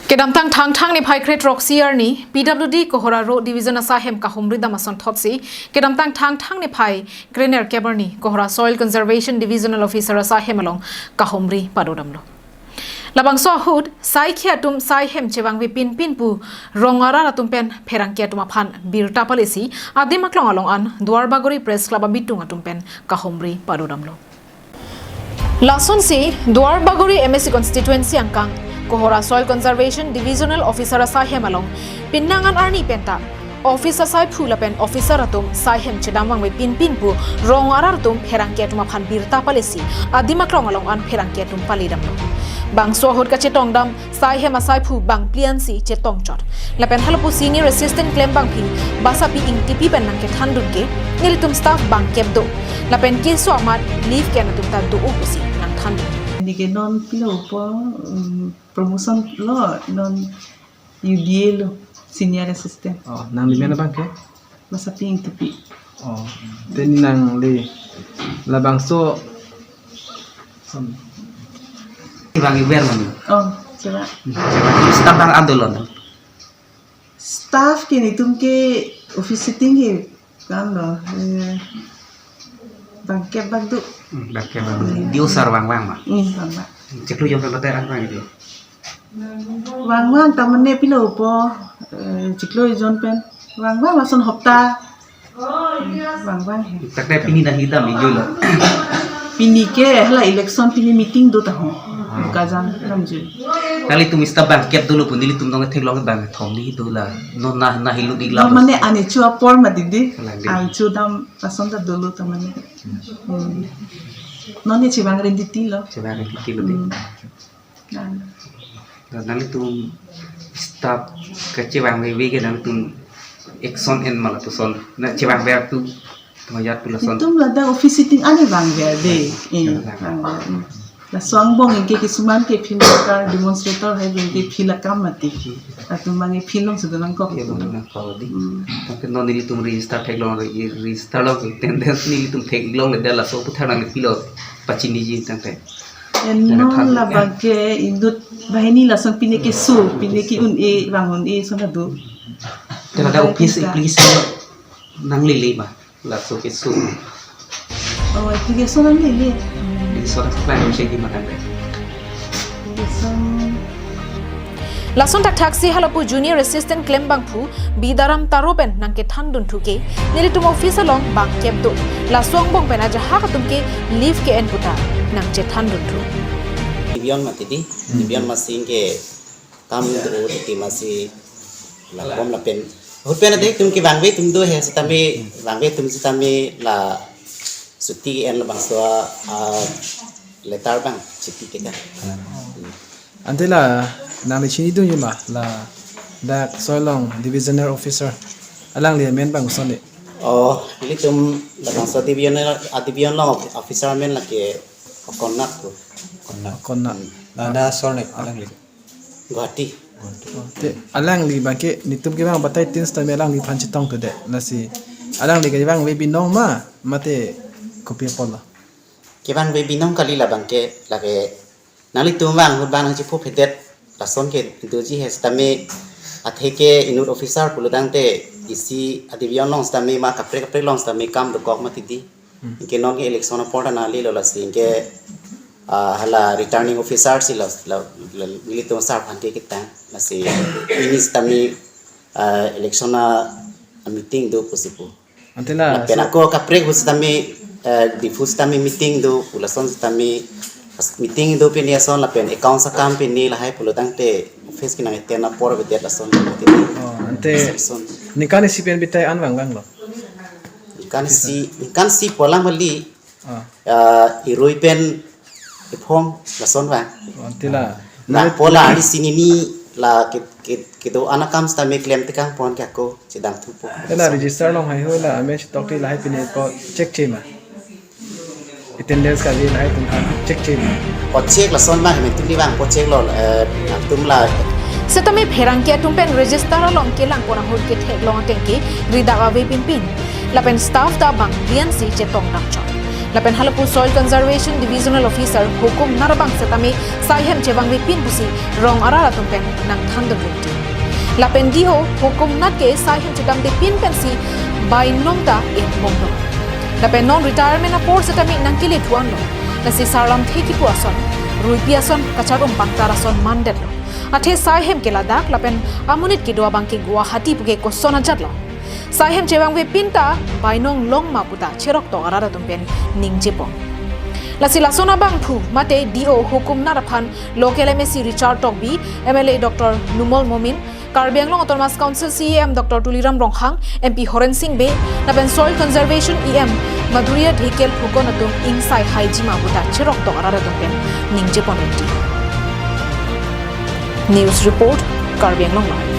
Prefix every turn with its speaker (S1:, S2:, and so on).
S1: Kedam tang ni phai kret roxy ni PWD kohora road division asahem ka humri damason thotsi kedam tang ni phai Grener Caberni kohora soil conservation divisional officer asahem along ka humri padodamlo labang so hud sai khia tum sai hem chewang vi pin pu rongara ratum pen pherang kia tuma phan birta palisi adimak long along an Duarbagori press club bitung atum pen ka humri padodamlo Lason si Duarbagori MSC constituency angkang Kohora Soil Conservation Divisional Officer Asahem along Pinnangan Arni Penta Officer Sai Phulapen Officer Atum Saihem Chedamwang with Pin Pu Rong Aratum Herangketum Phan Birta Palisi Adimakrong along an Herangketum Palidam Bang Sohod Kachetong Dam Saihem Asai Phu Bang Pliansi Chetong Chot Lapen Halapu Senior Assistant Klem Bang Pi Basa Pi Ing Tipi Penang Ket Handunke Nilitum Staff Bang Kepdo Lapen Kiso Amat Leave Kenatum Tadu Upusi Nang Tandun
S2: Nike non pilo po promotion lo non UDA lo senior assistant.
S3: Oh, nang di mana bang ke?
S2: Masa ping tipi.
S3: Oh, then nang li labang so.
S4: Bang Iber man.
S2: Oh, coba.
S4: Staff bang Andolon.
S2: Staff kini tumke office tinggi kan lo. Bangke bantu.
S4: Bangke bang. Diusar bang mah.
S2: Bang.
S4: Cek lu jom pemeteran bang itu.
S2: Bang tamane pilo po ciklo jon pen. Bang langsung hopta. Bang.
S4: Tak ada pini dah hitam hijau lah.
S2: Pini ke hala election pini meeting do tahu. Kazan ramju.
S4: Kali tu mista bang kep dulu pun dili tum dong tek long bang thom ni tu lah. No nah hilu di
S2: No
S4: lam.
S2: mane ane chua por ma didi. Ang chu dam langsung da dulu tamane. No ni cibang renditi lo.
S4: Coba ada kecil lebih. Nanti tu staf kecil bang wewe ke nanti tu Exxon en malah tu son. Nak cibang ber tu mayat tu lah son.
S2: Itu ada office sitting ane bang verde. La suang bong ke kisuman ke filmmaker demonstrator hai ke filakam mati. Atu mangi film sudah nangkop.
S4: Ya betul nak kau di. Tapi non ini tu register teklong register lo tendence ni tu teklong le dah lah so putar nang filo pacini ji tante.
S2: No la bangke indut bahini la son pine ke su pine ki un e bangun e sona do.
S4: Kalau ada office application nang lili mah lah so ke su.
S2: Oh application nang lili.
S4: Di soal supply macam ni makan deh.
S1: Lason tak taxi halapu junior assistant Klem Bang Phu Bidaram Taropen nangke thandun thuke nilitum office along bang kepdo lasong bong pena jaha katumke leave ke en puta nangche thandun thu
S5: Dibion matidi Dibion masing ke kam dro ti masi la bom la pen hutpen ade tum ke bangwe tum do he sitame bangwe tum sitame la suti en la bangso letar bang chiti ke kan
S3: Antela nang di sini tu je mah la dak soilong divisional officer alang dia men bang usone.
S5: Oh ini tum la bangso dibion lo officer men la ke konak tu
S3: Konna
S6: Ada solnek alang li.
S5: Guwahati
S3: te alang li bangke nitum ke bang batai tin sta melang li panchitong tu de nasi alang li ke bang we binong ma mate kopi pola.
S5: ke bang we binong kali la bangke la ke nali tum bang hut bang chi phu phedet la son ke doji he stame atheke inut officer puludang te isi adibion long stame ma kapre long stame kam do kok matidi ke non ke election porta na li lo la sing ke hala returning officer si la militum sar phanke kita la si ini stame election na meeting do posipu
S3: Antela
S5: pena ko kapre hus stame difus stame meeting do pulason stame meeting do penia son la pen account sa kam pe ni la hai puludang te office kinang etena por bedet la son
S3: ante nikani sipian bitai anwang bang lo.
S5: kan si polang bali iroi pen ipong la son bang
S3: Antela
S5: na pola di sini ni la ke do anakam sta me claim tekang pon ka ko chedang thupo
S3: Tela register long hai hola ame stock ti lai pine ko check chema. Attendance ka li lai tum check chema.
S5: pot check la son bang me tu di bang pot check lo tum la
S1: setame pherang ke tumpen register along ke lang pona hol ke thek long tengke rida wa we pin lapen staff da bang bian si chetong nak chon lapen halapu soil conservation divisional officer hukum narabang setami saihem chewang we pin busi rong arara tumpen nang thandon rukti lapen dio hukum nake saihem chedam de pin pensi by nomda in mongno lapen non retirement apor setami nang kili tuan lo nasi sarlam theki pu ason ruipiason kacharum pangtarason mandet lo athe saihem keladak lapen amunit ki doa bangki Guwahati puge kosona jatlo saihem chewang we pinta bainong long maputa cherok to arara tumpen ningjepong lasi lasona bang phu mate dio hukum naraphan local MSc Richard Tokbi MLA Dr Numol Momin Karbi Anglong Autonomous Council CEM Dr Tuliram Ronghang MP Horen Singh Be naben soil conservation EM Madhuria Dhikel Phukon atum insai haiji maputa cherok to arara tumpen ningjepong news report Karbi Anglong